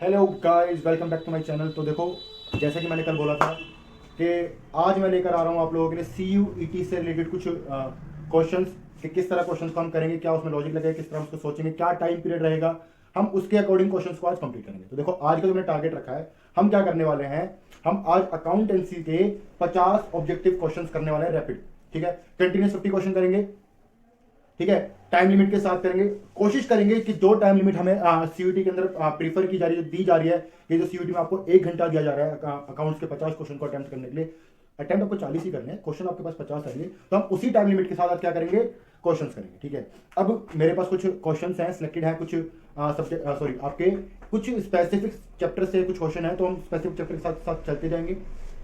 Hello guys, welcome back to my channel. तो देखो, जैसा कि मैंने कल बोला था कि आज मैं लेकर आ रहा हूँ आप लोगों के लिए CUET से रिलेटेड कुछ क्वेश्चंस कि किस तरह क्वेश्चंस को हम करेंगे, क्या उसमें लॉजिक लगेगा, किस तरह उसको सोचेंगे, क्या टाइम पीरियड रहेगा, हम उसके अकॉर्डिंग क्वेश्चंस को आज कंप्लीट करेंगे। तो देखो, आज का जो मैंने टारगेट रखा है, हम क्या करने वाले हैं, हम आज अकाउंटेंसी के 50 ऑब्जेक्टिव क्वेश्चंस करने वाले हैं रैपिड। ठीक है, कंटिन्यूस 50 क्वेश्चन करेंगे। ठीक है, टाइम लिमिट के साथ करेंगे। कोशिश करेंगे कि जो टाइम लिमिट हमें CUET के अंदर प्रीफर की जा रही है, दी जा रही है, ये जो CUET में आपको 1 घंटा दिया जा रहा है अकाउंट्स के 50 क्वेश्चन को अटेम्प्ट करने के लिए। अटेम्प्ट आपको 40 ही करने हैं, क्वेश्चन आपके पास 50 आएंगे, तो हम उसी टाइम लिमिट के साथ आज क्या करेंगे, क्वेश्चन करेंगे। ठीक है, अब मेरे पास कुछ क्वेश्चन हैं, सिलेक्टेड हैं, कुछ सब्जेक्ट सॉरी आपके कुछ स्पेसिफिक चैप्टर से कुछ क्वेश्चन है, तो हम स्पेसिफिक चैप्टर के साथ साथ चलते जाएंगे,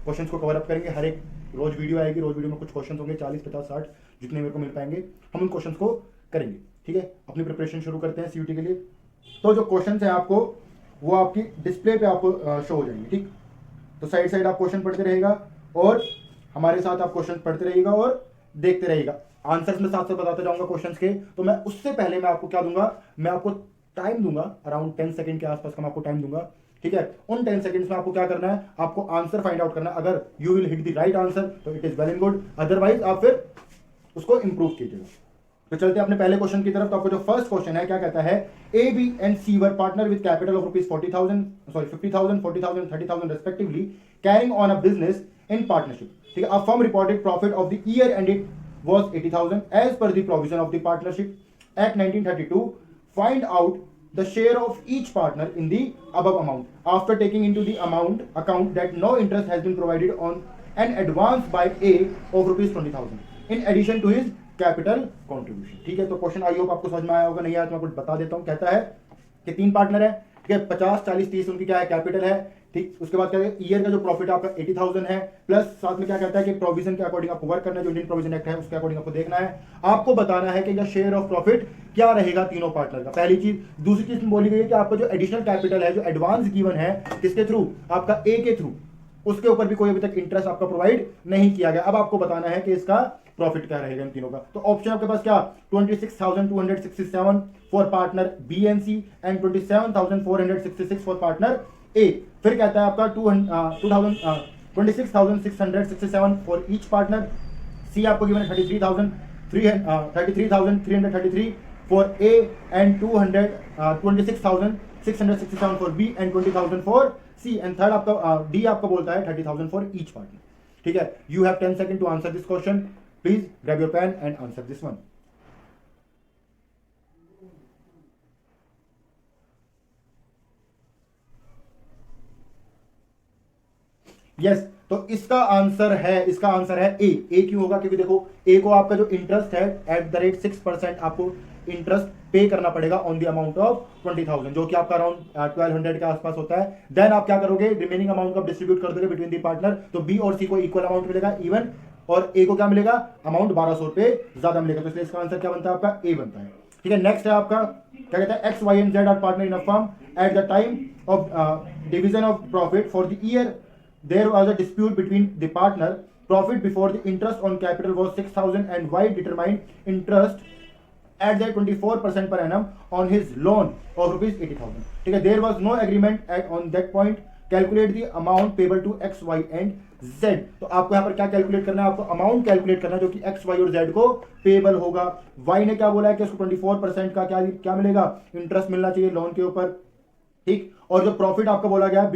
क्वेश्चन को कवर अप करेंगे। हर एक रोज वीडियो आएगी, रोज वीडियो में कुछ क्वेश्चन होंगे, 40 50 60 जितने मेरे को मिल पाएंगे हम उन क्वेश्चन को करेंगे। ठीक है, अपनी प्रिपरेशन शुरू करते हैं CUET के लिए। तो जो क्वेश्चन है आपको, वो आपकी डिस्प्ले पे आपको शो हो जाएंगे। ठीक, तो साइड साइड आप क्वेश्चन पढ़ते रहेगा और हमारे साथ आप क्वेश्चन पढ़ते रहिएगा और देखते रहिएगा। आंसर्स में साथ साथ बताते जाऊंगा क्वेश्चंस के। तो मैं उससे पहले मैं आपको क्या दूंगा, मैं आपको टाइम दूंगा, अराउंड 10 सेकंड के आसपास का मैं आपको टाइम दूंगा। ठीक है, उन 10 सेकंड्स में आपको क्या करना है, आपको आंसर फाइंड आउट करना है। अगर you will hit the right answer तो it is well and good, otherwise आप फिर उसको इंप्रूव कीजिएगा। तो चलते हैं अपने पहले क्वेश्चन की तरफ। तो आपको जो फर्स्ट क्वेश्चन है, क्या कहता है, A, B and C were partner with capital of rupees 50,000, 40,000, 30,000 respectively, carrying on a business in partnership. ठीक है, a firm reported profit of the year ended was 80,000 as per the provision of the partnership act 1932. Find out the share of each partner in the above amount after taking into the amount account that no interest has been provided on an advance by A of rupees 20,000 in addition to his capital contribution. ठीक है, तो question I hope आपको समझ में आया होगा, नहीं आया तो मैं कुछ बता देता हूं। कहता है कि 3 पार्टनर है। ठीक है, 50 40 30 उनकी क्या है, कैपिटल है। ठीक, उसके बाद क्या है, ईयर का जो प्रॉफिट आपका 80,000 है, प्लस साथ में क्या कहता है कि प्रोविजन के अकॉर्डिंग आपको वर्क करना है, जो इंडियन प्रोविजन एक्ट है उसके अकॉर्डिंग आपको देखना है। आपको बताना है कि यह शेयर ऑफ प्रॉफिट क्या रहेगा तीनों पार्टनर का, पहली चीज। दूसरी चीज बोली गई है कि आपका जो एडिशनल कैपिटल है, जो एडवांस गिवन है, किसके थ्रू, आपका ए के थ्रू, उसके ऊपर भी कोई अभी तक इंटरेस्ट आपका प्रोवाइड नहीं किया गया। अब आपको बताना है कि इसका प्रॉफिट क्या रहेगा इन तीनों का। तो ऑप्शन आपके पास क्या, 26,267 for partner B and C एंड 27,466 फॉर पार्टनर ए। फिर कहता है आपका 26,667 फॉर ईच पार्टनर। सी आपको गिवन है 33,333 for A and 26,667 for B and 20,000 for C. And third आपका डी आपका बोलता है 30,000 फॉर ईच पार्टनर। ठीक है, you have 10 second to answer this question. Please grab your pen and answer this one. Yes, तो इसका answer है ए क्यों होगा, क्योंकि देखो ए को आपका जो इंटरेस्ट है एट द रेट 6% आपको इंटरेस्ट पे करना पड़ेगा ऑन द अमाउंट ऑफ 20,000, जो कि आपका अराउंड 1200 के आसपास होता है। देन आप क्या करोगे, रिमेनिंग अमाउंट को डिस्ट्रीब्यूट कर दोगे बिटवीन द पार्टनर। तो बी और सी को इक्वल अमाउंट मिलेगा, इवन, और ए को क्या मिलेगा, अमाउंट 1200 रुपए ज्यादा मिलेगा। तो इसलिए इसका आंसर क्या बनता है, आपका ए बनता है। ठीक है, नेक्स्ट है आपका, क्या कहता है, X Y and Z are partner in a firm at the time of division of profit for the year there was a dispute between the partner. Profit before the interest on capital was 6,000 and Y determined interest at the 24% per annum on his loan of rupees 80,000. ठीक है, there was no agreement on that point. Calculate the amount payable to X, Y and Z. तो आपको यहाँ पर क्या calculate करना है, आपको अमाउंट कैलकुलेट करना है जो कि X, Y और Z को पेबल होगा। Y ने क्या बोला है कि उसको 24% का क्या मिलेगा, इंटरेस्ट मिलना चाहिए लोन के ऊपर। ठीक, और जो प्रॉफिट आपका बोला गया है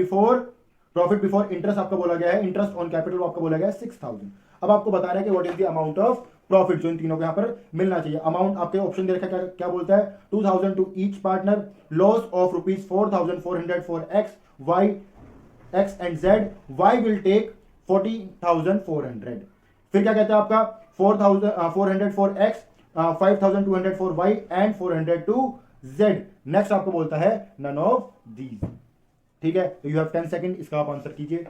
प्रॉफिट बिफोर इंटरेस्ट आपका बोला गया है, इंटरेस्ट ऑन कैपिटल आपका बोला गया है 6,000। अब आपको बता रहा है कि what is the amount of profit जो इन तीनों को यहां पर मिलना चाहिए। अमाउंट आपके ऑप्शन दे रखा है, क्या बोलता है, 2,000 to each partner, loss of rupees 4,400 for X, Y, X and Z, Y will take 40,400। फिर क्या कहता है आपका 4,400 for X, 5,200 for Y and 400 to Z. Next आपको बोलता है नन ऑफ दीज। ठीक है, तो यू हैव 10 सेकंड, इसका आप आंसर कीजिए।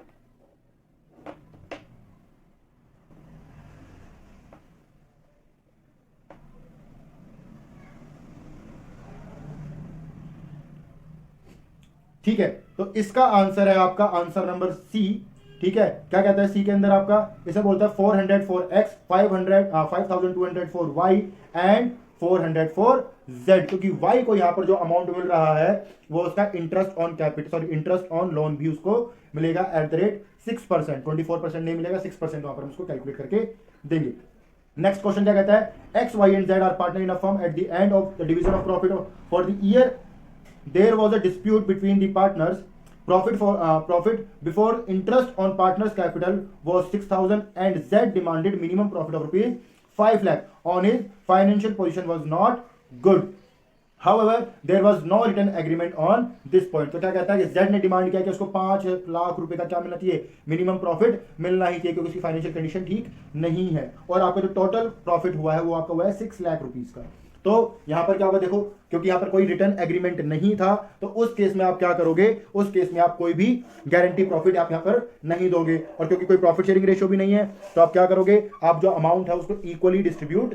ठीक है, तो इसका आंसर है आपका आंसर नंबर सी। ठीक है, क्या कहता है सी के अंदर आपका, इसे बोलता है 400 for X, 5,200 for Y and 400 for Z, क्योंकि Y को यहाँ पर जो अमाउंट मिल रहा है वो उसका interest on capital, sorry interest on loan भी उसको मिलेगा एट द रेट 6%, 24% नहीं मिलेगा, 6% वहां पर हम उसको कैलकुलेट करके देंगे। नेक्स्ट क्वेश्चन क्या कहता है, X Y and Z are partner in a firm at the end of the division of profit for the year there was a dispute between the partners, profit before interest on partners capital was 6,000 and Z demanded minimum profit of rupees 5 lakh on his financial position was not good, however there was no written agreement on this point। तो क्या कहता है कि Z ने demand किया कि उसको 5 लाख रुपए का क्या मिलना चाहिए, मिनिमम प्रॉफिट मिलना ही चाहिए, क्योंकि उसकी फाइनेंशियल कंडीशन ठीक नहीं है और आपका जो टोटल प्रॉफिट हुआ है वो आपका हुआ है 6 लाख रुपीज का। तो यहां पर क्या होगा देखो, क्योंकि यहां पर कोई रिटर्न एग्रीमेंट नहीं था तो उस केस में आप क्या करोगे, उस केस में आप कोई भी गारंटी प्रॉफिट आप यहां पर नहीं दोगे, और क्योंकि कोई प्रॉफिट शेयरिंग रेशियो भी नहीं है तो आप क्या करोगे, आप जो अमाउंट है उसको इक्वली डिस्ट्रीब्यूट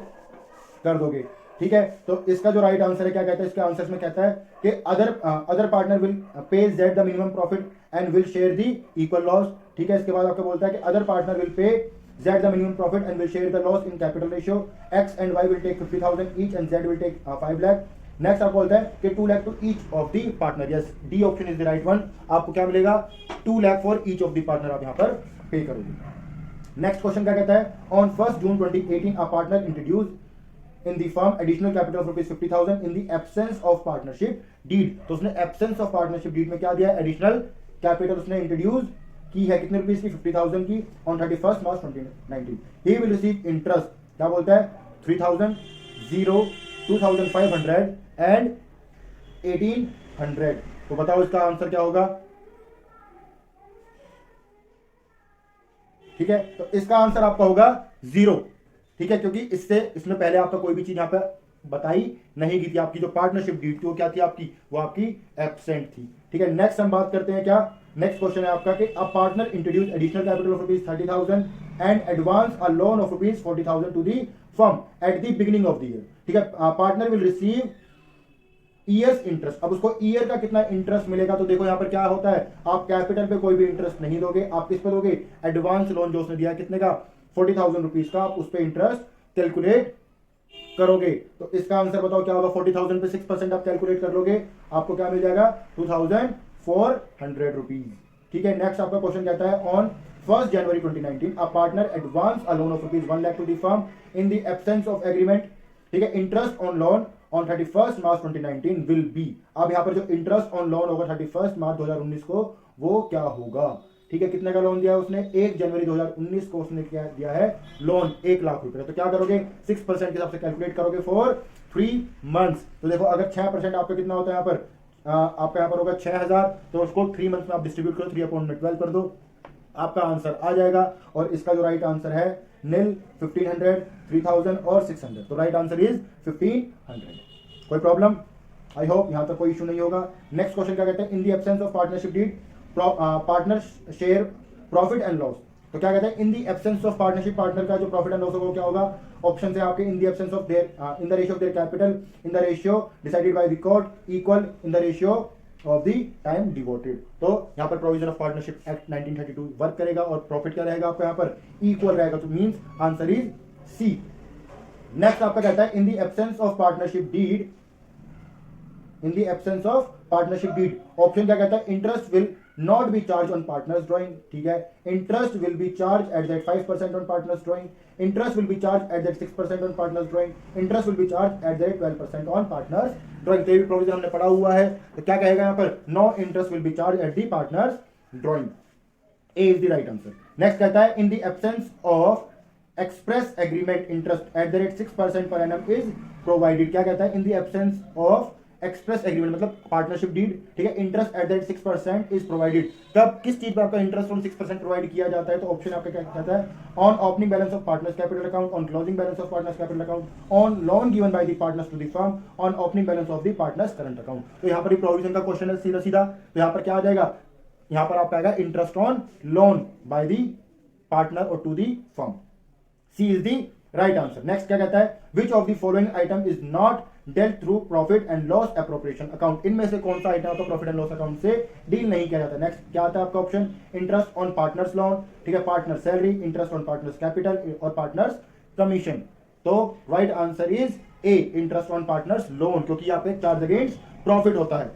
कर दोगे। ठीक है, तो इसका जो राइट आंसर है क्या कहता है, इसके आंसर में कहता है कि other partner will pay Z the minimum profit and will share the equal loss. ठीक है, इसके बाद आपका बोलता है कि other partner will pay Z the minimum profit and will share the loss in capital ratio. X and Y will take 50,000 each and Z will take 5 lakh. Next आपको बोलता है कि 2 lakh to each of the partner. Yes, D option is the right one. आपको क्या मिलेगा, 2 lakh for each of the partner आप यहां पर पे करोगे। नेक्स्ट क्वेश्चन क्या कहता है, on 1 June 2018 a partner introduce in the firm additional capital of rupees 50,000 in the absence of partnership deed. तो उसने एब्सेंस ऑफ पार्टनरशिप डीड में क्या दिया, एडिशनल कैपिटल उसने इंट्रोड्यूस की है, कितने रुपीज की, 50,000 की, on 31 March 2019। He will receive interest, क्या बोलता है, 3,000, 0, 2,500 एंड 1,800। तो बताओ इसका आंसर क्या होगा। ठीक है, तो इसका आंसर आपका होगा 0। ठीक है, क्योंकि इसमें पहले आपका कोई भी चीज यहां पर बताई नहीं गई थी। आपकी जो पार्टनरशिप डीड थी वो क्या थी आपकी, वो आपकी एब्सेंट थी। ठीक है, नेक्स्ट हम बात करते हैं क्या, नेक्स्ट क्वेश्चन है आपका कि a partner introduce additional capital of rupees 30,000 and advance a loan of rupees 40,000 to the firm at the beginning of the year. ठीक है, partner will receive year's interest. अब उसको ईयर का कितना इंटरेस्ट मिलेगा, तो देखो यहां पर क्या होता है, आप कैपिटल पे कोई भी इंटरेस्ट नहीं दोगे, आप किस पे दोगे, एडवांस लोन जो उसने दिया कितने का, 40,000 रुपीज का, आप उस पर इंटरेस्ट कैलकुलेट करोगे। तो इसका आंसर बताओ क्या होगा, 40,000 पे 6% आप कैलकुलेट कर लोगे, आपको क्या मिल जाएगा, 2,400 रुपीज। ठीक है, नेक्स्ट आपका क्वेश्चन कहता है, on 1 January 2019 a partner advance a loan of rupees 1 lakh to the firm in the absence of agreement. ठीक है, interest on loan on 31 March 2019 will be. अब यहां पर जो इंटरेस्ट ऑन लोन होगा 31 मार्च 2019 को, वो क्या होगा। ठीक है, कितने का लोन दिया है उसने, 1 जनवरी 2019 को उसने क्या दिया है लोन, 1 लाख रुपए। तो क्या करोगे, 6% के हिसाब से कैलकुलेट करोगे फॉर 3 मंथ्स। तो देखो अगर 6% आपका कितना होता है यहाँ पर, आपका यहाँ पर होगा 6,000, तो उसको 3 मंथ्स में आप डिस्ट्रीब्यूट करो, 3/12 कर दो, आपका आंसर आ जाएगा। और इसका जो राइट आंसर है नील, 1,500, 3,000 और 600। तो राइट आंसर इज 1,500। कोई प्रॉब्लम, आई होप यहां तक कोई इशू नहीं होगा। नेक्स्ट क्वेश्चन क्या कहते हैं, in the absence of partnership deed partner share profit and loss. तो क्या कहते हैं, in the absence of partnership, partner का जो प्रॉफिट एंड लॉस होगा वो क्या होगा। ऑप्शन है आपके, इन the absence of their, in the ratio of their capital, in the ratio decided by the court, equal in the ratio of the time devoted. तो यहाँ पर provision of partnership act 1932 work करेगा और profit क्या रहेगा आपका यहाँ पर, इक्वल रहेगा। तो means answer is C. Next आपका कहता है, in the absence of partnership deed, in the absence of partnership deed, option क्या कहता है, interest will not be charge on partners drawing. ठीक है, interest will be charge at that 5% on partners drawing, interest will be charge at that 6% on partners drawing, interest will be charge at that 12% on partners drawing. तो ये provision हमने पढ़ा हुआ है। तो क्या कहेगा यहाँ पर, no interest will be charge at the partners drawing. A is the right answer. Next कहता है, in the absence of express agreement interest at the rate 6% per annum is provided. क्या कहता है, in the absence of express agreement मतलब partnership deed, ठीक है, interest at that 6% is provided. तब किस चीज पर आपका इंटरेस्ट ऑन 6% प्रोवाइड किया जाता है, तो ऑप्शन आपका क्या कहता है, on opening balance of partners capital account, on closing balance of partners capital account, on loan given by the partners to the firm, on opening balance of the partners current account. तो यहाँ पर provision का question है सीधा सीधा। तो यहाँ पर क्या आ जाएगा, यहाँ पर आपका आएगा interest on loan by the partner और to the firm. C is the right answer. Next क्या कहता है, which of the following item is not dealt through profit and loss appropriation account. इनमें से कौन सा आइटम आपका प्रॉफिट एंड लॉस अकाउंट से डील नहीं किया जाता। नेक्स्ट क्या आता है आपका option, interest on partners loan, ठीक है, partner salary, interest on partners capital और पार्टनर्स कमीशन। तो right answer is a interest on partners loan, क्योंकि यहाँ पे चार्ज अगेंस्ट प्रॉफिट होता है,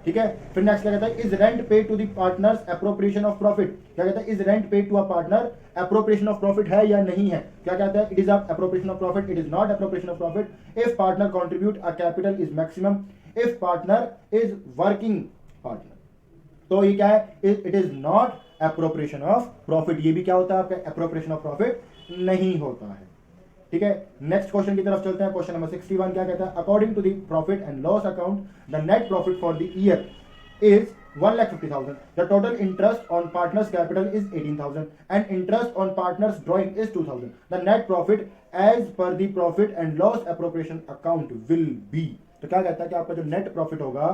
ठीक है। फिर नेक्स्ट क्या कहता है, is rent paid to the partners appropriation of profit, क्या कहता है, is rent paid to a partner appropriation of profit है या नहीं है, क्या कहता है, it is appropriation of profit, it is not appropriation of profit if partner contribute a capital is maximum, if partner is working partner, तो ये क्या है, it is not appropriation of profit, ये भी क्या होता है आपका एप्रोप्रिएशन ऑफ प्रॉफिट नहीं होता है, ठीक है। नेक्स्ट क्वेश्चन की तरफ चलते हैं। क्वेश्चन नंबर 61 क्या कहता है, according to the profit and loss account the net profit for the year is 1,50,000. The total interest on partners capital is 18,000 and interest on partners drawing is 2,000. The net profit as per the profit and loss appropriation account will be, तो क्या कहता है कि आपका जो net profit होगा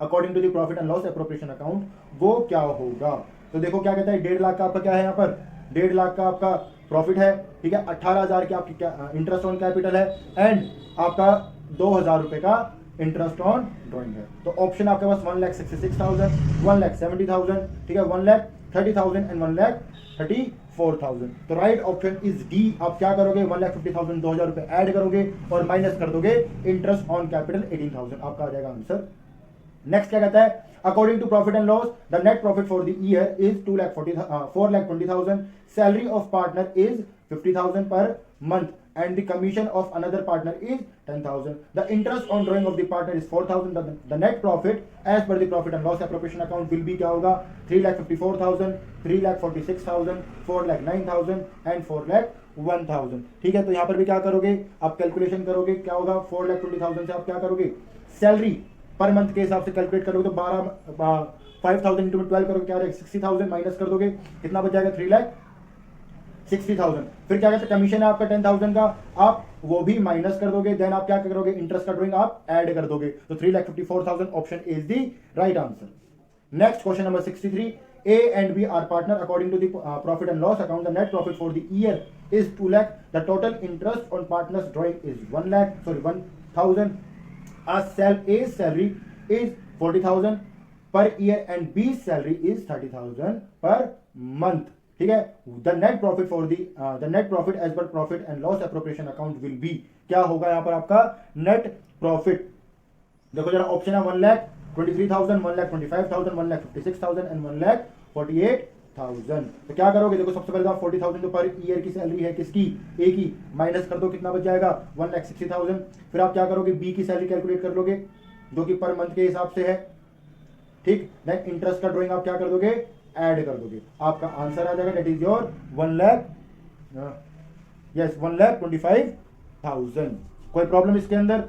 according to the profit and loss appropriation account वो क्या होगा। तो देखो क्या कहता है, 1.5 लाख का आपका क्या है, यहाँ पर 1.5 लाख का आपका प्रॉफिट है, ठीक है, 18,000 की आपकी इंटरेस्ट ऑन कैपिटल है एंड आपका 2,000 रुपए का इंटरेस्ट ऑन ड्रॉइंग है। तो ऑप्शन आपके पास 1,66,000, 1,70,000, ठीक है, 1,30,000 एंड 1,34,000। तो राइट ऑप्शन इज डी। आप क्या करोगे, 1,50,000 2,000 रुपए ऐड करोगे और माइनस कर दोगे इंटरेस्ट ऑन कैपिटल 18,000, आपका आ जाएगा आंसर। नेक्स्ट क्या कहता है, according to profit and loss the net profit for the year is 4,20,000, salary of partner is 50,000 per month and the commission of another partner is 10,000. The interest on drawing of the partner is 4,000. The net profit as per the profit and loss appropriation account will be क्या होगा, 3,54,000, 3,46,000, 4,09,000 and 4,01,000, ठीक है। तो यहाँ पर भी क्या करोगे, आप कैलकुलेशन करोगे, क्या होगा, 4,20,000 से आप क्या करोगे, सैलरी पर मंथ के हिसाब से कैलकुलेट करोगे तो 5,000 इंटू 12 करोगे, क्या रहेगा, 60,000 माइनस कर दोगे, कितना बच जाएगा, 3,60,000। फिर क्या कहते हैं, कमीशन है आपका 10,000 का, आप वो भी माइनस कर दोगे, देन आप क्या करोगे, इंटरेस्ट का ड्रॉइंग आप ऐड कर दोगे, तो 3,54,000 option is the right answer. Next question number 63, A and B are partner according to the profit and loss account. The net profit for the year is 2 lakh. The total interest on partners drawing is 1,000. A's salary is 40,000 per year and B's salary is 30,000 per month, ठीक है। The net profit for the net profit as per profit and loss appropriation account will be, क्या होगा यहाँ पर आपका net profit. देखो जरा option है 1,23,000, 1,25,000, 1,56,000 एंड 1,48,000। तो क्या करोगे, देखो सबसे पहले तो 40,000 तो पर ईयर की सैलरी है किसकी, ए की, माइनस कर दो, कितना बच जाएगा, 1,60,000। फिर आप क्या करोगे, बी की सैलरी कैलकुलेट कर लोगे जो कि पर मंथ के हिसाब से है, ठीक। देन इंटरेस्ट का ड्रॉइंग आप क्या कर दोगे, ऐड कर दोगे, आपका आंसर आ जाएगा, दैट इज योर 1,25,000। कोई प्रॉब्लम इसके अंदर,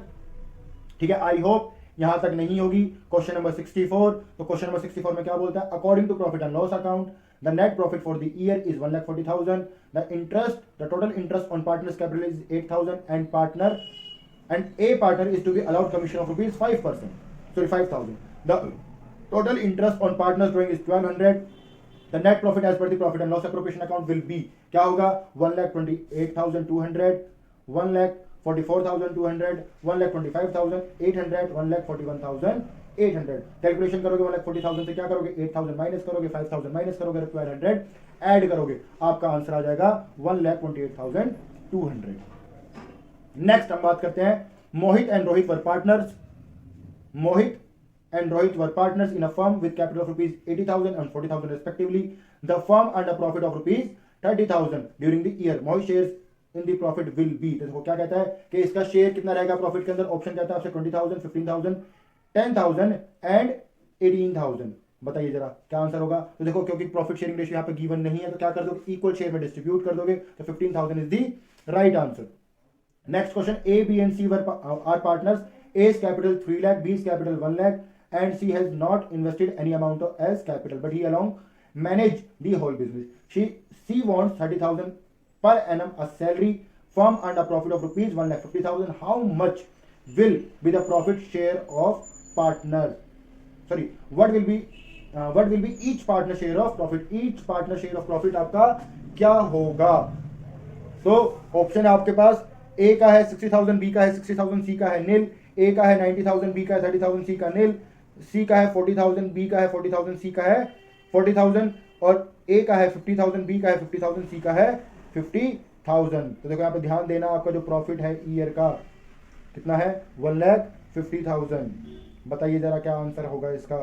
ठीक है, आई होप यहां तक नहीं होगी। क्वेश्चन नंबर 64, तो क्वेश्चन नंबर 64 में क्या बोलता है, according to profit and loss account the net profit for the year is 1,40,000, the total interest on partners capital is 8,000 and A partner is to be allowed commission of ₹5,000। The total interest on partners drawing is 1,200. The net profit as per the profit and loss appropriation account will be, क्या होगा, 1,28,200, 1,44,200, 1,25,800, 1,41,800। Calculation करोगे 1,40,000 से क्या करोगे, 8,000 minus करोगे, 5,000 minus करोगे, 1,200 add करोगे, आपका आंसर आ जाएगा 1,28,200। नेक्स्ट हम बात करते हैं, Mohit and Rohit were partners. Mohit and Rohit were partners in a firm with capital of rupees 80,000 and 40,000 respectively. The firm earned a profit of rupees 30,000 during the year. Mohit shares in the profit will be, तो देखो क्या कहता है कि इसका share कितना रहेगा profit के अंदर, ऑप्शन कहता है आपसे 20,000, 15,000, 10,000 एंड 18,000। बताइए जरा क्या आंसर होगा। तो देखो क्योंकि प्रॉफिट शेयरिंग रेशियो यहाँ पे गिवन नहीं है तो क्या कर दोगे, इक्वल शेयर में डिस्ट्रीब्यूट कर दोगे, तो 15,000 is the right answer. Next question, A B and C are partners, A's capital 3 lakh, B's capital 1 lakh and C has not invested any amount as capital but he alone manage the whole business. C wants 30,000 per annum a salary, firm and a profit of rupees 1,50,000. How much will be the profit share of partners? Sorry, what will be each partner share of profit? Each partner share of profit आपका क्या होगा। तो option है आपके पास, ए का है 60,000, B का है 60,000, सी का है नील, ए का है 90,000, बी का है 30,000, सी का नील, सी का है 40,000, बी का है 40,000, सी का है 40,000 और ए का है 50,000, बी का है 50,000, सी का है 50,000। तो देखो यहाँ पे ध्यान देना, आपका जो प्रॉफिट है ईयर का कितना है 1,50,000। बताइए जरा क्या आंसर होगा इसका।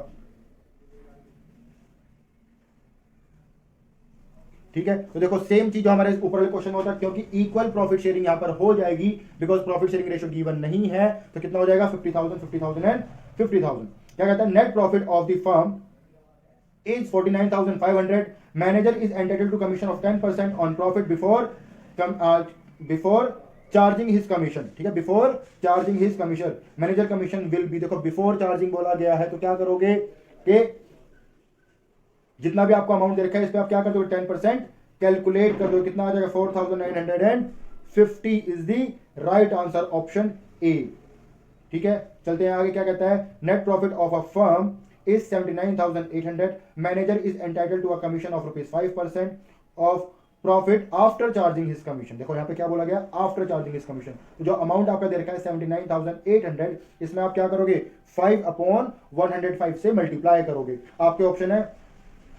ठीक है, तो देखो सेम चीज जो हमारे ऊपर वाले क्वेश्चन होता है, क्योंकि इक्वल प्रॉफिट शेयरिंग यहां पर हो जाएगी, because profit sharing ratio given नहीं है, तो कितना हो जाएगा 50,000, 50,000 एंड 50,000। क्या कहता है, net profit of the firm is 49,500. Manager is entitled to commission of 10% on profit before charging his commission. ठीक है, before charging his commission, manager commission will be, देखो before charging बोला गया है, तो क्या करोगे कि जितना भी आपको अमाउंट दे रखा है इस पे आप क्या कर दो 10% कैलकुलेट कर दो, कितना आ जाएगा 4,950 is the right answer, option A. ठीक है, चलते हैं आगे। क्या कहता है, net profit of a firm is 79,800. Manager is entitled to a commission of ₹5% of profit after charging his commission. देखो यहाँ पे क्या बोला गया, after charging his commission। तो जो अमाउंट आपका दे रखा है 79,800, इसमें आप क्या करोगे 5/105 से मल्टीप्लाई करोगे। आपके ऑप्शन है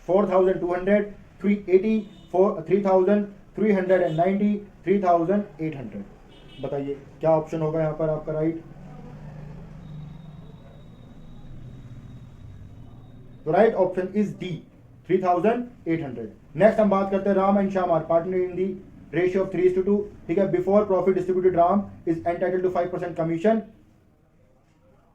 4,200, 380, 3,390, 3,800। बताइए क्या ऑप्शन होगा यहाँ पर आपका राइट। तो right option is D 3,800। Next हम बात करते हैं, Ram and Shyam are partner in the ratio of 3:2। ठीक है, before profit distributed Ram is entitled to 5% commission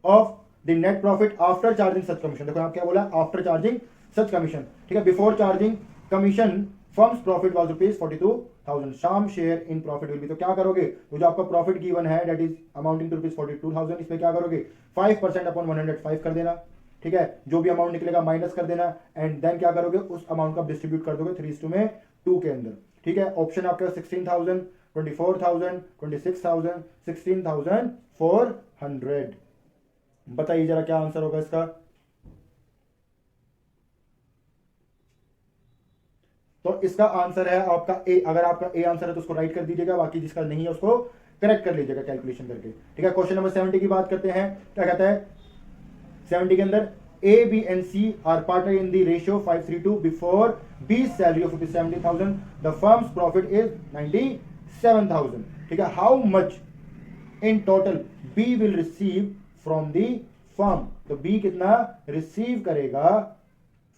of the net profit after charging such commission. देखो आप क्या बोला, आफ्टर चार्जिंग सच कमीशन। ठीक है, before charging commission firms profit was ₹42,000। शाम share in profit will be, तो क्या करोगे, तो जो आपका प्रॉफिट गिवन है दैट इज अमाउंटिंग टू ₹42,000, इसमें क्या करोगे 5% अपॉन 105 कर देना। ठीक है, जो भी अमाउंट निकलेगा माइनस कर देना, एंड देन क्या करोगे उस अमाउंट का डिस्ट्रीब्यूट कर दोगे 3:2 के अंदर। ठीक है, ऑप्शन आपका 16,000, 24,000, 26,000, 16,400। बताइए जरा क्या आंसर होगा इसका। तो इसका आंसर है आपका ए। अगर आपका ए आंसर है तो उसको राइट कर दीजिएगा, बाकी जिसका नहीं है उसको करेक्ट कर लीजिएगा कैलकुलेशन करके। ठीक है, क्वेश्चन नंबर 70 की बात करते हैं। क्या कहता है 70 के अंदर, A, B and C are partner in the ratio 5:3 before B's salary of ₹70,000. The firm's profit is 97,000. ठीक है, how much in total B will receive from the firm? तो B कितना रिसीव करेगा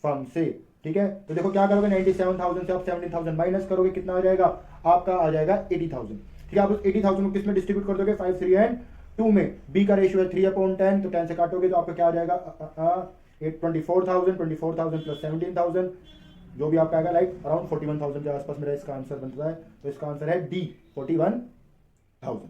फर्म से। ठीक है, तो देखो क्या करोगे 97,000 से आप 70,000 माइनस करोगे, कितना आ जाएगा आपका, आ जाएगा 80,000। ठीक है, आप उस 80,000 को किस में डिस्ट्रीब्यूट कर दोगे 5, 3 एंड 2 में। बी का रेशियो है 3/10, तो 10 से काटोगे तो आपका क्या आ जाएगा 24,000, 24,000 प्लस 17,000, जो भी आपका आएगा लाइक अराउंड 41,000 के आसपास मेरा इसका आंसर बनता है। तो इसका आंसर है डी 41,000।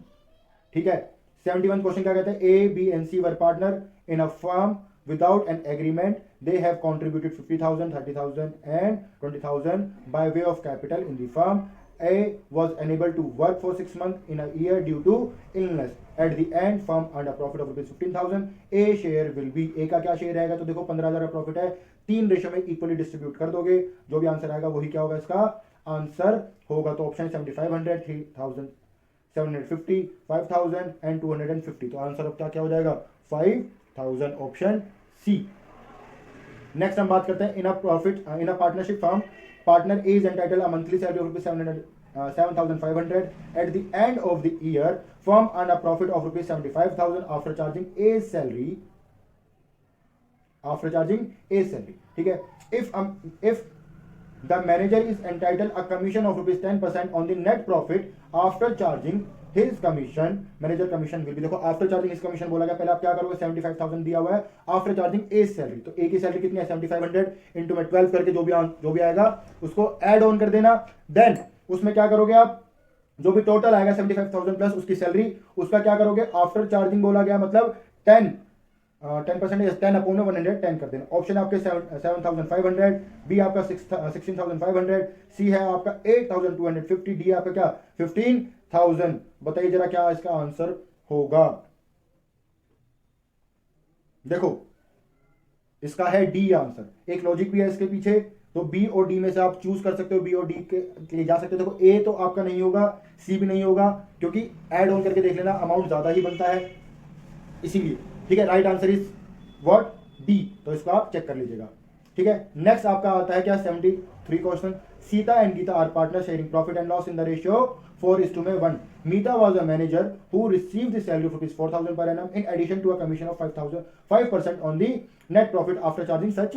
ठीक है, 71 क्वेश्चन क्या कहते हैं, A, B and C were partner in a firm without an agreement. They have contributed 50,000, 30,000 and 20,000 by way of capital in the firm. A was unable to work for 6 months in a year due to illness. At the end, firm earned a profit of ₹15,000. A share will be, A का क्या share आएगा, तो देखो 15,000 का profit है, 3 ratio में equally distribute कर दोगे, जो भी आंसर आएगा वही क्या होगा इसका आंसर होगा। तो ऑप्शन 7,500, 3,750, 5,000 एंड 250। तो आंसर अब क्या हो जाएगा 5,000, ऑप्शन सी। नेक्स्ट हम बात करते हैं, in a partnership firm partner A is entitled a monthly salary of ₹7,500. At the end of the year, firm earned a profit of ₹75,000 after charging A's salary. ठीक है, if the manager is entitled a commission of ₹10% on the net profit after charging his commission, manager commission will be, देखो after charging his commission बोला गया, पहले आप क्या करोगे 75,000 दिया हुआ है, after charging A's salary, तो A की सैलरी कितनी है 7,500 इंटू में 12 करके जो भी आएगा उसको ऐड ऑन कर देना। देन उसमें क्या करोगे आप, जो भी टोटल आएगा 75,000 प्लस उसकी सैलरी, उसका क्या करोगे आफ्टर चार्जिंग बोला गया, मतलब 10% 10/110 कर देना। ऑप्शन आपके 7,500, बी आपका 16,500, सी है आपका 8,250, डी आपका क्या 15,000। बताइए जरा क्या इसका आंसर होगा। देखो इसका है डी आंसर, एक लॉजिक भी है इसके पीछे, तो बी और डी में से आप चूज कर सकते हो, बी और डी के लिए जा सकते हो। देखो ए तो आपका नहीं होगा, सी भी नहीं होगा, क्योंकि ऐड ऑन करके देख लेना अमाउंट ज्यादा ही बनता है इसीलिए। ठीक है, right answer is what, D, तो इसको आप चेक कर लीजिएगा। ठीक है, नेक्स्ट आपका आता है क्या 73 question, Sita and Gita are partner sharing profit and loss in the ratio 4:1। Meeta was a manager who received the salary of rupees 4,000 per annum in addition to a commission of 5% on the net profit after charging such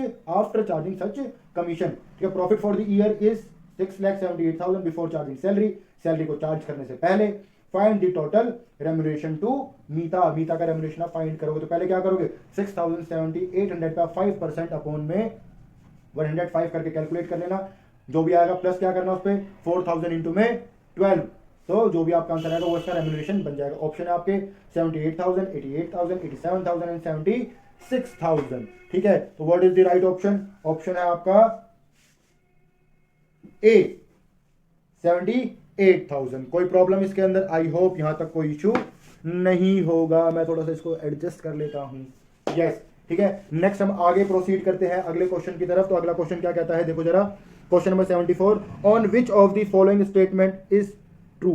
commission. ठीक है, profit for the year is 6,78,000 before charging salary. Salary को charge करने से पहले find the total remuneration to Meeta. Meeta का remuneration आप find करोगे तो पहले क्या करोगे 6,7800 का 5% अपॉन में 105 करके कैलकुलेट कर लेना, जो भी आएगा प्लस क्या करना उस पर 4,000 इंटू में 12, तो जो भी आपका आंसर आएगा वो इसका रेम्यूनरेशन बन जाएगा। ऑप्शन है आपके 78,000, 88,000, 87,000 एंड 76,000। ठीक है, तो what is the right option? Option है आपका ए 78,000। कोई प्रॉब्लम इसके अंदर? आई होप यहां तक कोई इशू नहीं होगा। मैं थोड़ा सा इसको एडजस्ट कर लेता हूं। यस, ठीक है, नेक्स्ट हम आगे प्रोसीड करते हैं अगले क्वेश्चन की तरफ। तो अगला क्वेश्चन क्या कहता है, देखो जरा, question number 74, on which of the following statement is true.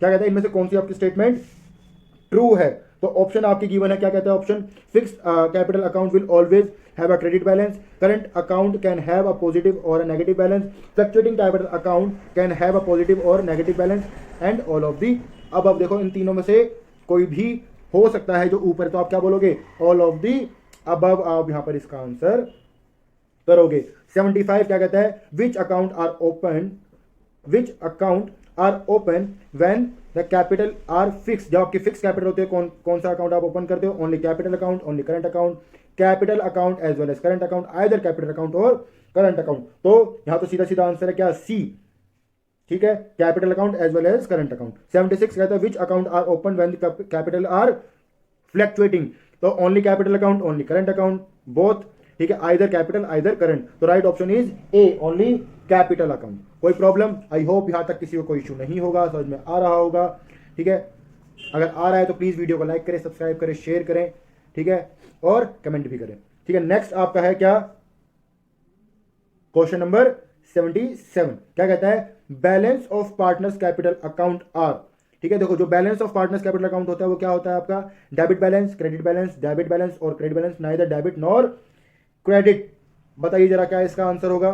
क्या कहता है, इनमें से कौन सी आपकी स्टेटमेंट ट्रू है? तो ऑप्शन आपकी गिवन है, क्या कहता है option, fixed capital account will always have a credit balance, current account can have a positive or a negative balance, fluctuating capital account can have a positive or negative balance, and all of the above। देखो इन तीनों में से कोई भी हो सकता है जो ऊपर, तो आप क्या बोलोगे, all of the above आप यहां पर इसका आंसर करोगे। 75 क्या कहता है, which account are open when the capital are fixed। जब आपके फिक्स कैपिटल होते हैं, कौन सा अकाउंट आप ओपन करते हो, only capital account, only current account, capital account as well as current account, either capital account और करंट अकाउंट। तो यहां तो सीधा सीधा आंसर है क्या, सी। ठीक है, capital account as well as current account. 76 कहता है which account are open when the capital are fluctuating. तो only capital account, only current account, both. ठीक है, आइदर कैपिटल आइदर करंट। तो right option is A, only capital account. कोई problem? I hope यहां तक किसी को कोई इशू नहीं होगा, समझ में आ रहा होगा। ठीक है, अगर आ रहा है तो प्लीज वीडियो को लाइक करें, सब्सक्राइब करें, शेयर करें, ठीक है, और कमेंट भी करें। ठीक है, नेक्स्ट आपका है क्या, क्वेश्चन नंबर 77। क्या कहता है, balance of partners capital account are. ठीक है, देखो जो balance of partners capital account होता है वो क्या होता है आपका, debit balance, credit balance, debit balance और credit balance, neither debit nor credit. बताइए जरा क्या इसका आंसर होगा।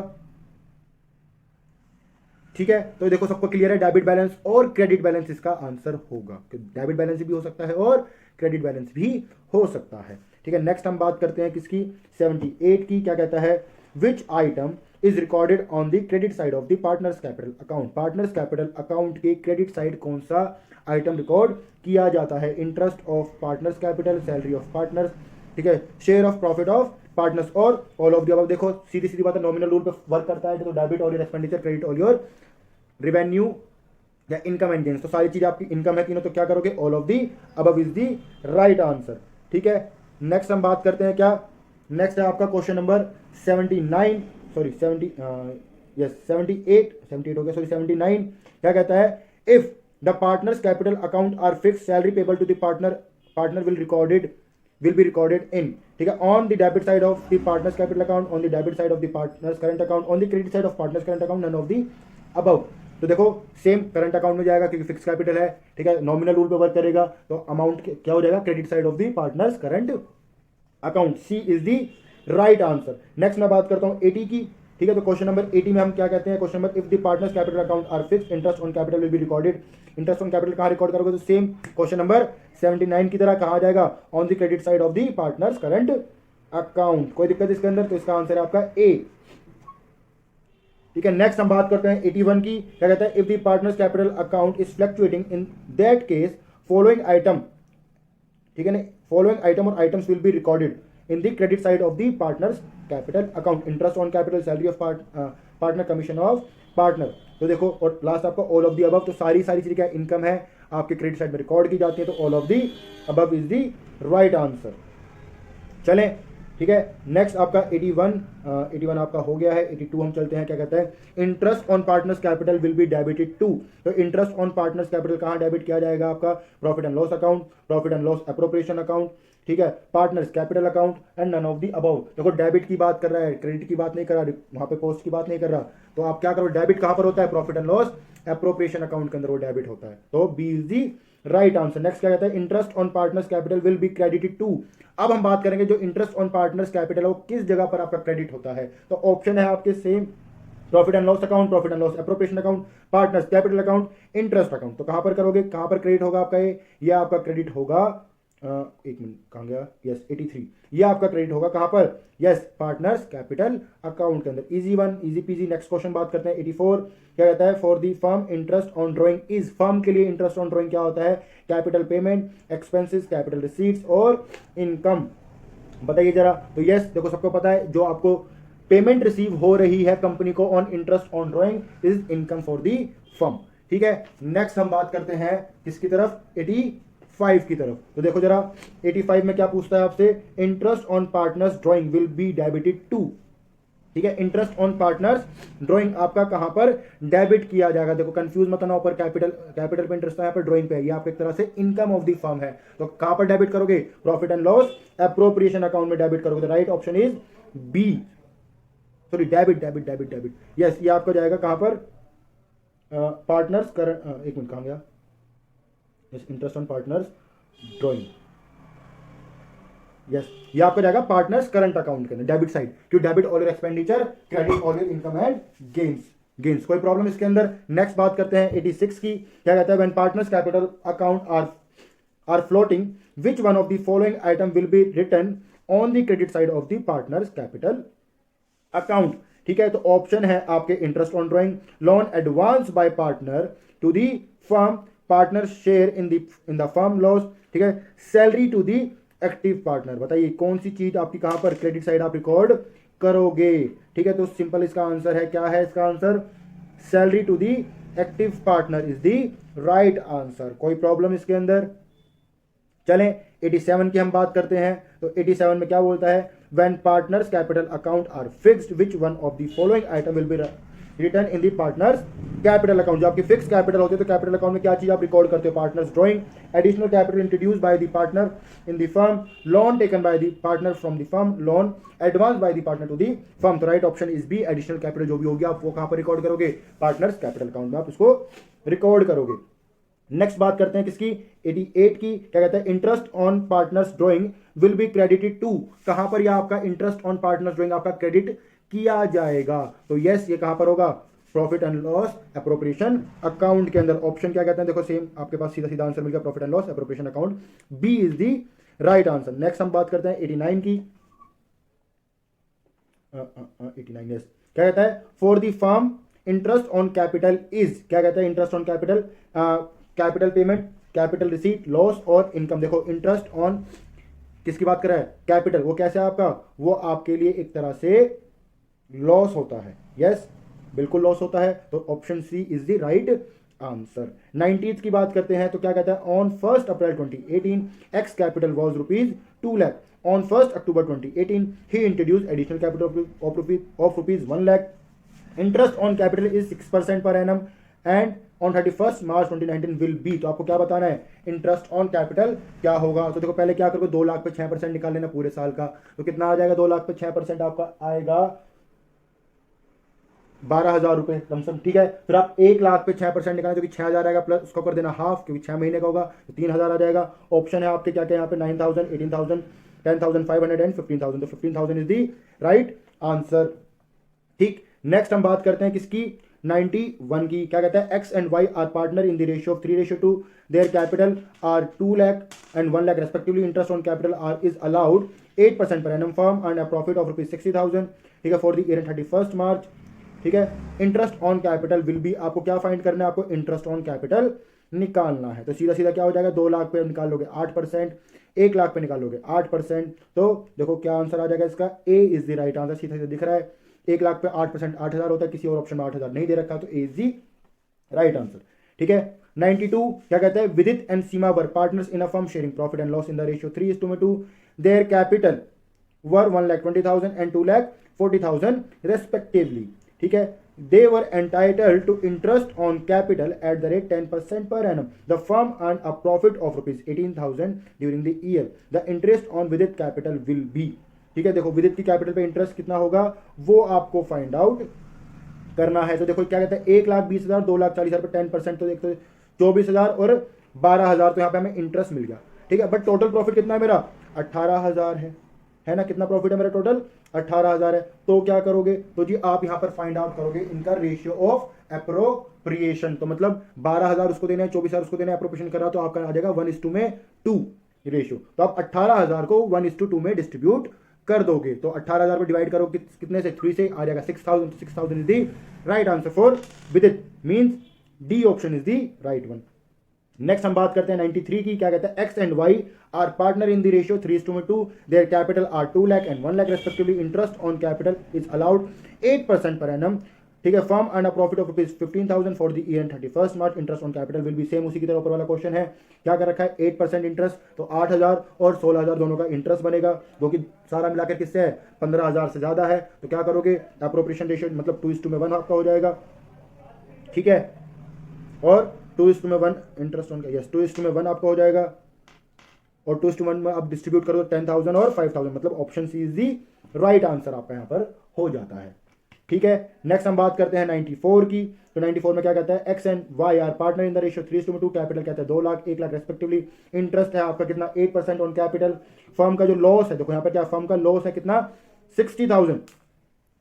ठीक है, तो देखो सबको क्लियर है, डेबिट बैलेंस और क्रेडिट बैलेंस इसका आंसर होगा। डेबिट बैलेंस भी हो सकता है और क्रेडिट बैलेंस भी हो सकता है। ठीक है, नेक्स्ट हम बात करते हैं किसकी, 78 की। क्या कहता है, विच item is recorded on the credit side of the partners capital account. Partners capital account के क्रेडिट साइड कौन सा आइटम रिकॉर्ड किया जाता है, interest of partners capital, salary of partners, ठीक है, share of profit of partners और all of the above. देखो सीधी सीधी बात है, नॉमिनल रूल पे वर्क करता है, तो debit all your expenditure, credit all your revenue या इनकम एंड गेन्स। तो सारी चीजें आपकी इनकम है तीनों, तो क्या करोगे, all of the above is the right answer. ठीक है, नेक्स्ट हम बात करते हैं क्या, नेक्स्ट है आपका क्वेश्चन नंबर 79, सॉरी 78 हो गया, सॉरी 79। क्या कहता है, if the partners capital account are fix, salary payable to the partner will be recorded in, ठीक है, on the debit side of the partners capital account, on the debit side of the partners current account, on the credit side of partners current account, none of the above। तो देखो same current account में जाएगा क्योंकि fix capital है। ठीक है, nominal rule पे work करेगा, तो अमाउंट क्या हो जाएगा, credit side of the partners current account. C is the right answer. Next मैं बात करता हूं 80 की। ठीक है, तो क्वेश्चन नंबर 80 में हम क्या कहते हैं, question number, if the partners capital account are fix, interest on capital will be recorded. Interest on capital कहां रिकॉर्ड करोगे, तो सेम क्वेश्चन नंबर 79 की तरह कहा जाएगा, on the credit side of the partners current account. कोई दिक्कत इसके अंदर? तो इसका आंसर है आपका ए। ठीक है, नेक्स्ट हम बात करते हैं 81 की। क्या कहता है, if the partners capital account is fluctuating, in that case following item, ठीक है ना, फॉलोइंग आइटम और items will be recorded in the credit side of the partners capital account, interest on capital, salary of partner, commission of partner. तो देखो, और last आपका all of the above. तो सारी चीजें क्या इनकम है आपके क्रेडिट साइड में रिकॉर्ड की जाती है, तो all of the above is the right answer. चलें, ठीक है, नेक्स्ट आपका 81 आपका हो गया है। 82 हम चलते हैं। क्या कहता है, interest on partners capital will be debited to. तो इंटरेस्ट ऑन पार्टनर्स कैपिटल कहां डेबिट किया जाएगा, आपका profit and loss account, profit and loss appropriation account, ठीक है, partners capital account and none of the above. देखो डेबिट की बात कर रहा है, क्रेडिट की बात नहीं कर रहा, वहां पे पोस्ट की बात नहीं कर रहा। तो आप क्या करो, डेबिट कहां पर होता है, profit and loss appropriation account के अंदर वो डेबिट होता है, तो B is the right answer. Next क्या कहता है, interest on partners capital will be credited to. अब हम बात करेंगे जो इंटरेस्ट ऑन पार्टनर्स कैपिटल है वो किस जगह पर आपका क्रेडिट होता है। तो ऑप्शन है आपके same profit and loss account, profit and loss appropriation account, partners capital account, interest account. तो कहां पर करोगे, कहां पर क्रेडिट होगा आपका ये आपका क्रेडिट होगा एक मिनट कहां गया, यस 83, ये आपका क्रेडिट होगा कहां पर, यस पार्टनर्स कैपिटल अकाउंट के अंदर। Easy one, easy PG. Next question बात करते हैं 84, क्या कहता है, for the firm interest on drawing is, firm के लिए इंटरेस्ट ऑन ड्रॉइंग क्या होता है, capital payment, expenses, capital receipts और इनकम। बताइए जरा। तो यस देखो सबको पता है, जो आपको पेमेंट रिसीव हो रही है कंपनी को on interest on drawing is income for the firm. ठीक है, नेक्स्ट हम बात करते हैं किसकी तरफ, 85 की तरफ। तो देखो जरा 85 में क्या पूछता है आपसे, interest on partners drawing will be debited to. ठीक है, इंटरेस्ट ऑन पार्टनर्स ड्रॉइंग आपका कहां पर डेबिट किया जाएगा। देखो कंफ्यूज मत होना, ऊपर कैपिटल पे इंटरेस्ट है, यहाँ पर ड्रॉइंग पे है, ये आपको एक तरह से इनकम ऑफ द फर्म है। तो कहां पर डेबिट करोगे, profit and loss appropriation account में डेबिट करोगे। Right option is B, sorry debit debit debit debit, yes ये आपका जाएगा कहां पर, पार्टनर्स करंट, एक मिनट कहां गया, yes interest on partners drawing, yes ये आपका जाएगा पार्टनर्स करंट अकाउंट के अंदर, डेबिट साइड। क्यों, debit all your expenditure, credit all your income and gains. कोई प्रॉब्लम इसके अंदर। नेक्स्ट बात करते हैं 86 की, क्या कहता है, when partners capital account are floating which one of the following item will be written on the credit side of the partners capital account. ठीक है, तो ऑप्शन है आपके interest on drawing, loan advance by partner to the firm, partner share in the firm loss, ठीक है, salary to the active partner. बताइए कौन सी चीज आपकी कहां पर क्रेडिट साइड आप रिकॉर्ड करोगे। ठीक है, तो सिंपल इसका आंसर है, क्या है इसका answer, salary to the active partner is the right answer. कोई प्रॉब्लम इसके अंदर। चलें 87 की हम बात करते हैं। तो 87 में क्या बोलता है, when partners capital account are fixed which one of the following item will be return in the partners capital account. जो आपकी फिक्स कैपिटल होती है, तो कैपिटल अकाउंट में क्या चीज आप रिकॉर्ड करते हो, partners drawing, additional capital introduce by the partner in the firm, loan taken by the partner from the firm, loan advance by the partner to the firm. तो right option is B, additional capital जो भी होगी आप वो कहां पर record करोगे, partners capital account में आप उसको रिकॉर्ड करोगे। नेक्स्ट बात करते हैं किसकी, 88 की, क्या कहता है, interest on partners drawing will be credited to, कहां पर यह आपका इंटरेस्ट ऑन पार्टनर्स ड्रॉइंग आपका क्रेडिट किया जाएगा। तो यस ये कहां पर होगा, profit and loss appropriation account के अंदर। ऑप्शन क्या कहते हैं, देखो सेम आपके पास सीधा सीधा आंसर मिल गया, profit and loss appropriation account, B is the right answer. Next हम बात करते हैं 89 की, 89 यस, क्या कहता है, for the firm interest on capital is, क्या कहता है, interest on capital, capital payment, capital receipt, loss और इनकम। देखो इंटरेस्ट ऑन किसकी बात कर रहा है, कैपिटल, वो कैसे है आपका, वो आपके लिए एक तरह से लॉस होता है, यस बिल्कुल लॉस होता है। तो option C is the right answer. 90th की बात करते हैं, तो क्या कहता है, on 1 April 2018 X capital was ₹2 lakh, on 1 October 2018 he introduce additional capital of ₹1 lakh, interest on capital is 6% per annum and on 31 March 2019 will be. तो आपको क्या बताना है, इंटरेस्ट ऑन कैपिटल क्या होगा। तो देखो पहले क्या करोगे, 2 लाख पे 6% निकाल लेना पूरे साल का, तो कितना आ जाएगा, 2 लाख पे 6% आपका आएगा 12,000 रुपए लमसम। ठीक है, फिर आप 1 लाख पे 6% निकालें, जो कि 6,000 आएगा, प्लस उसको कर देना हाफ, क्योंकि 6 महीने का होगा, तो 3,000 आ जाएगा। ऑप्शन है आपके क्या क्या यहाँ पे, 9,000, 18,000, 10,500 एंड 15,000। तो 15,000 इज दी राइट आंसर। ठीक, नेक्स्ट हम बात करते हैं किसकी, 91 की, क्या कहता है, X and Y are partner in the ratio of 3:2, their capital are 2 lakh and 1 lakh respectively, interest on capital are is allowed 8% per annum, firm and a profit of ₹60,000, ठीक है, फॉर द ईयर 31 मार्च। ठीक है, interest on capital will B, आपको क्या find करना है, आपको interest on capital निकालना है। तो सीधा सीधा क्या हो जाएगा, 2 लाख पे निकाल लोगे 8%, 1 लाख पे निकालोगे 8%, तो देखो क्या आंसर आ जाएगा इसका, ए इज द राइट आंसर। सीधा सीधा दिख रहा है, 1 लाख पे 8% 8,000 होता है, किसी और ऑप्शन में 8,000 नहीं दे रखा, तो ए इज द राइट आंसर। ठीक है, 92 क्या कहता है, विदित and Seema were partners in a firm sharing profit and loss in the ratio 3:2, their capital were 1,20,000 and 2,40,000 respectively. ठीक है, they were entitled to interest on capital at the rate 10% per annum. The firm earned a profit of ₹18,000 during the year. The interest on विदित capital will be, ठीक है, देखो विदित की capital पे interest कितना होगा वो आपको फाइंड आउट करना है। तो देखो क्या कहता है, 1,20,000, 2,40,000 पे 10%, तो देखो 24,000 और 12,000, तो यहाँ पे हमें इंटरेस्ट मिल गया। ठीक है, बट टोटल प्रॉफिट कितना है मेरा, 18,000 है। है ना, कितना प्रॉफिट है मेरा टोटल 18,000 है। तो क्या करोगे, तो जी आप यहां पर फाइंड आउट करोगे इनका रेशियो ऑफ एप्रोप्रिएशन। तो मतलब 12,000 उसको देना है, 24,000 उसको देना है, एप्रोप्रिएशन करा तो आपका आ जाएगा 1:2 रेशियो। तो आप 18,000 को 1:2 में डिस्ट्रीब्यूट कर दोगे। तो 18,000 को डिवाइड करो कितने से, 3 से, आ जाएगा 6,000। 6,000 is the right answer for Vidit, means D option is the right one. Next हम बात करते हैं 93 की। क्या कहता है, X and Y are partner in the ratio 3:2, their capital are 2 lakh and 1 lakh respectively, interest on capital is allowed 8% per annum. ठीक है, firm earn a profit of ₹15,000 for the year 31 March, interest on capital will B same, उसी की तरह ऊपर वाला question है। क्या कर रखा है, 8% इंटरेस्ट, तो 8,000 और 16,000 दोनों का इंटरेस्ट बनेगा, जो कि सारा मिलाकर किससे है, 15,000 से ज्यादा है। तो क्या करोगे, एप्रोप्रिएशन रेशियो मतलब 2:1 आपका हो जाएगा। ठीक है, और 2:1 इंटरेस्ट ऑन, यस 2:1 आपका हो जाएगा, और 2:1 में आप डिस्ट्रीब्यूट करो 10,000 और 5,000, मतलब option C is the right answer आपका यहाँ पर हो जाता है। ठीक है, नेक्स्ट हम बात करते हैं 94 की। तो 94 में क्या कहता है, X and Y are partner in the ratio 3:2, capital कहता है 2 लाख 1 लाख रेस्पेक्टिवली, इंटरेस्ट है आपका कितना 8% ऑन कैपिटल। फर्म का जो लॉस है, देखो यहाँ पर क्या, फर्म का लॉस है कितना 60,000।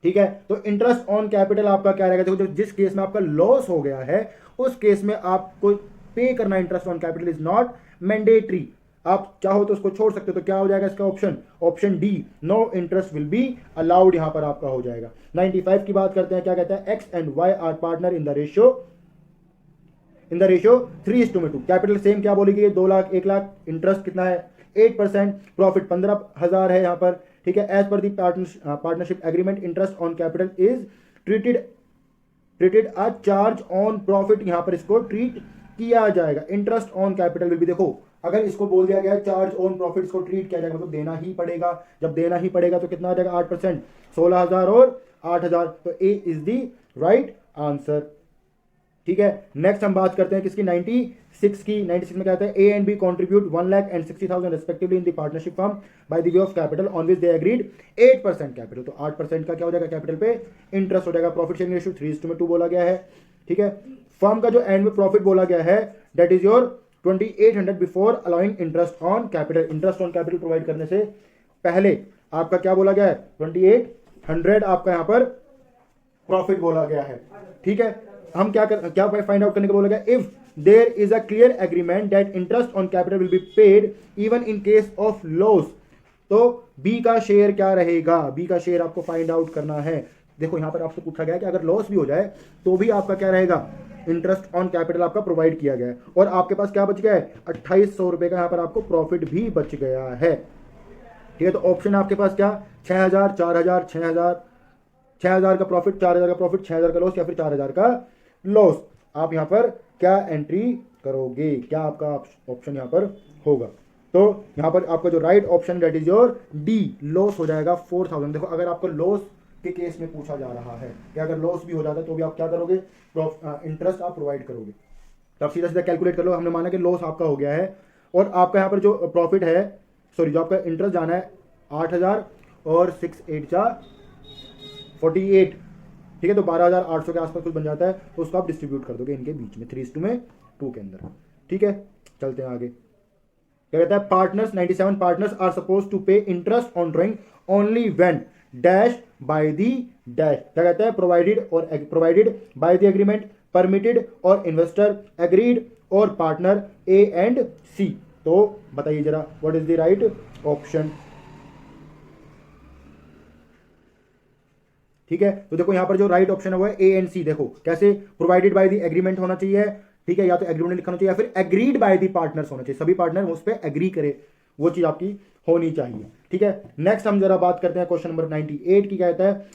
ठीक है, तो इंटरेस्ट ऑन कैपिटल आपका क्या रहेगा, देखो जिस केस में आपका लॉस हो गया है उस केस में आपको पे करना interest on capital is not mandatory, आप चाहो तो उसको छोड़ सकते हो। तो क्या हो जाएगा इसका option, option D, no interest will be allowed, यहां पर आपका हो जाएगा। 95 की बात करते हैं। क्या कहता है, X and Y are partner in the ratio 3:2, capital same क्या बोली गई, 2 लाख 1 लाख, इंटरेस्ट कितना है 8%, प्रॉफिट 15,000 है यहाँ पर। ठीक है, as per the partnership agreement, interest on capital is treated a charge on profit, यहां पर इसको ट्रीट किया जाएगा। इंटरेस्ट ऑन कैपिटल विल भी, देखो अगर इसको बोल दिया गया चार्ज ऑन प्रॉफिट, इसको ट्रीट किया जाएगा मतलब देना ही पड़ेगा। जब देना ही पड़ेगा तो कितना आ जाएगा 8%, 16,000 और 8,000, तो ए इज दी राइट आंसर। ठीक है, नेक्स्ट हम बात करते हैं किसकी, 96 की। 96 में क्या कहता है, A and B contribute 1 lakh and 60,000 respectively in the partnership firm by the way of capital on which they agreed 8% capital. तो 8% का क्या हो जाएगा, कैपिटल पे इंटरेस्ट हो जाएगा। प्रॉफिट शेयरिंग रेशियो 3:2 बोला गया है। ठीक है, फर्म का जो एंड में प्रॉफिट बोला गया है that is your 2,800 before allowing interest on capital. Interest on capital provide करने से पहले आपका क्या बोला गया है, 2,800 आपका यहां पर प्रॉफिट बोला गया है। ठीक है, हम क्या फाइंड आउट करने को बोला गया, if there is a clear agreement that interest on capital will be paid even in case of loss, तो बी का शेयर क्या रहेगा, बी का शेयर आपको फाइंड आउट करना है। देखो यहां पर आपसे पूछा गया कि अगर लॉस भी हो जाए तो भी आपका क्या रहेगा, इंटरेस्ट ऑन कैपिटल आपका प्रोवाइड किया गया है, और आपके पास क्या बच गया है, 2,800 रुपए का यहां पर आपको प्रॉफिट भी बच गया है। ठीक है, तो ऑप्शन आपके पास क्या, 6,000, 4,000, 6,000, 6,000 का प्रॉफिट, 4,000 का प्रॉफिट, 6,000 का लॉस, या फिर 4,000 का लॉस। आप यहां पर क्या एंट्री करोगे, क्या आपका ऑप्शन यहां पर होगा। तो यहां पर आपका जो right option that is your D, loss हो जाएगा 4,000। देखो अगर आपको लॉस के केस में पूछा जा रहा है कि अगर लॉस भी हो जाता है तो भी आप क्या करोगे, इंटरेस्ट आप प्रोवाइड करोगे। तो आप सीधा सीधा कैलकुलेट कर लो, हमने माना कि लॉस आपका हो गया है और आपका यहाँ पर जो प्रॉफिट है, सॉरी जो आपका इंटरेस्ट जाना है 8,000 और 6,8 जा 48, ठीक है, तो 12,800 के आसपास कुछ बन जाता है, तो उसको आप डिस्ट्रीब्यूट कर दोगे इनके बीच में 3:2 के अंदर। ठीक है, चलते हैं आगे। क्या कहता है, partners 97 partners are suppose to pay interest on drawing only when dash by the dash. क्या कहता है, provided by the agreement, permitted और इन्वेस्टर, एग्रीड और पार्टनर ए एंड सी। तो बताइए जरा what is the right option. ठीक है, तो देखो यहां पर जो राइट ऑप्शन है वो है ए एंड सी। देखो कैसे, प्रोवाइडेड बाय द एग्रीमेंट होना चाहिए, ठीक है, या तो एग्रीमेंट लिखना चाहिए या फिर एग्रीड बाय द पार्टनर्स होना चाहिए, सभी पार्टनर उस पर एग्री करे, वो चीज आपकी होनी चाहिए। ठीक है, नेक्स्ट हम जरा बात करते हैं क्वेश्चन नंबर 98 की। कहता है,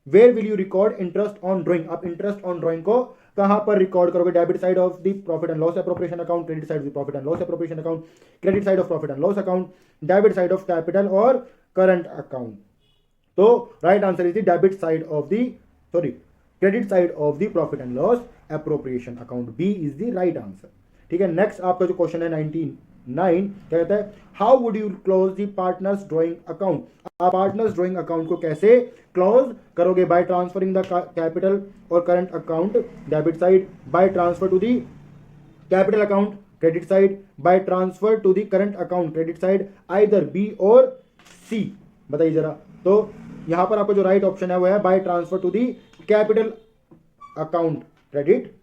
where will you record interest on drawing. आप इंटरेस्ट ऑन ड्रॉइंग को कहां पर रिकॉर्ड करोगे, debit side of the profit and loss appropriation account, credit side of the profit and loss appropriation account, credit side of profit and loss account, debit side of capital और current account. तो right answer is the debit side of the, sorry credit side of the profit and loss appropriation account, B is the right answer. ठीक है, next आपका जो question है 99 क्या कहता है, how would you close the partners drawing account. आप partners drawing account को कैसे क्लोज करोगे, बाय ट्रांसफरिंग द कैपिटल और current account debit side, by transfer to the capital account credit side, by transfer to the current account credit side, either B और C, बताइए जरा। तो यहाँ पर आपका जो राइट ऑप्शन है वो है by transfer to the capital account credit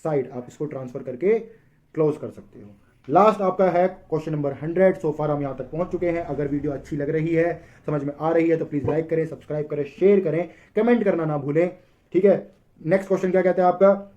side, आप इसको ट्रांसफर करके क्लोज कर सकते हो। लास्ट आपका है क्वेश्चन नंबर 100। सो फार हम यहाँ तक पहुंच चुके हैं। अगर वीडियो अच्छी लग रही है, समझ में आ रही है, तो प्लीज लाइक करें, सब्सक्राइब करें, शेयर करें, कमेंट करना ना भूलें, ठीक है। नेक्स्ट क्वेश्चन क्या कहते हैं आपका,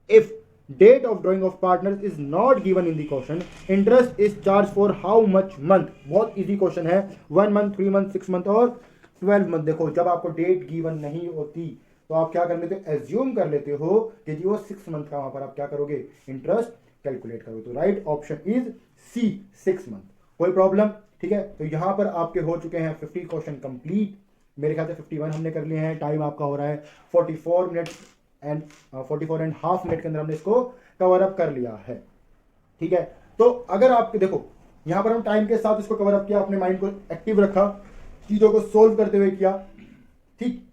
if date of drawing of partner is not given in the question, interest is charge for how much month. बहुत इजी क्वेश्चन है, 1 मंथ, 3 मंथ, 6 मंथ और 12 मंथ। देखो जब आपको डेट गिवन नहीं होती तो आप क्या कर लेते हो, एज्यूम कर लेते हो कि जी वो 6 मंथ का, वहां पर आप क्या करोगे, इंटरेस्ट कैलकुलेट करोगे। तो right option is C, 6 month. कोई प्रॉब्लम, ठीक है। तो यहां पर आपके हो चुके हैं 50 क्वेश्चन कंप्लीट। मेरे ख्याल से 51 हमने कर लिए हैं। टाइम आपका हो रहा है 44 मिनट एंड 44.5 मिनट के अंदर हमने इसको कवर अप कर लिया है, ठीक है। तो अगर आप देखो यहां पर हम टाइम के साथ इसको कवर अप किया, अपने माइंड को एक्टिव रखा, चीजों को सोल्व करते हुए किया, ठीक,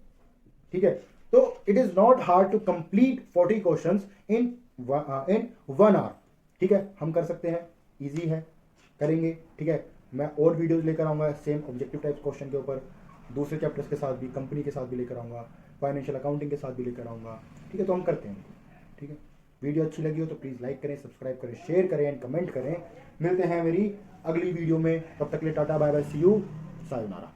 ठीक है। तो it is not hard to complete 40 questions in 1 hour, ठीक है। हम कर सकते हैं, इजी है, करेंगे, ठीक है। मैं और वीडियोस लेकर आऊंगा सेम ऑब्जेक्टिव टाइप क्वेश्चन के ऊपर, दूसरे चैप्टर्स के साथ भी, कंपनी के साथ भी लेकर आऊंगा, फाइनेंशियल अकाउंटिंग के साथ भी लेकर आऊंगा, ठीक है। तो हम करते हैं, ठीक है। वीडियो अच्छी लगी हो तो प्लीज़ लाइक करें, सब्सक्राइब करें, शेयर करें एंड कमेंट करें। मिलते हैं मेरी अगली वीडियो में, तब तक के लिए टाटा bye bye, see you, sayonara.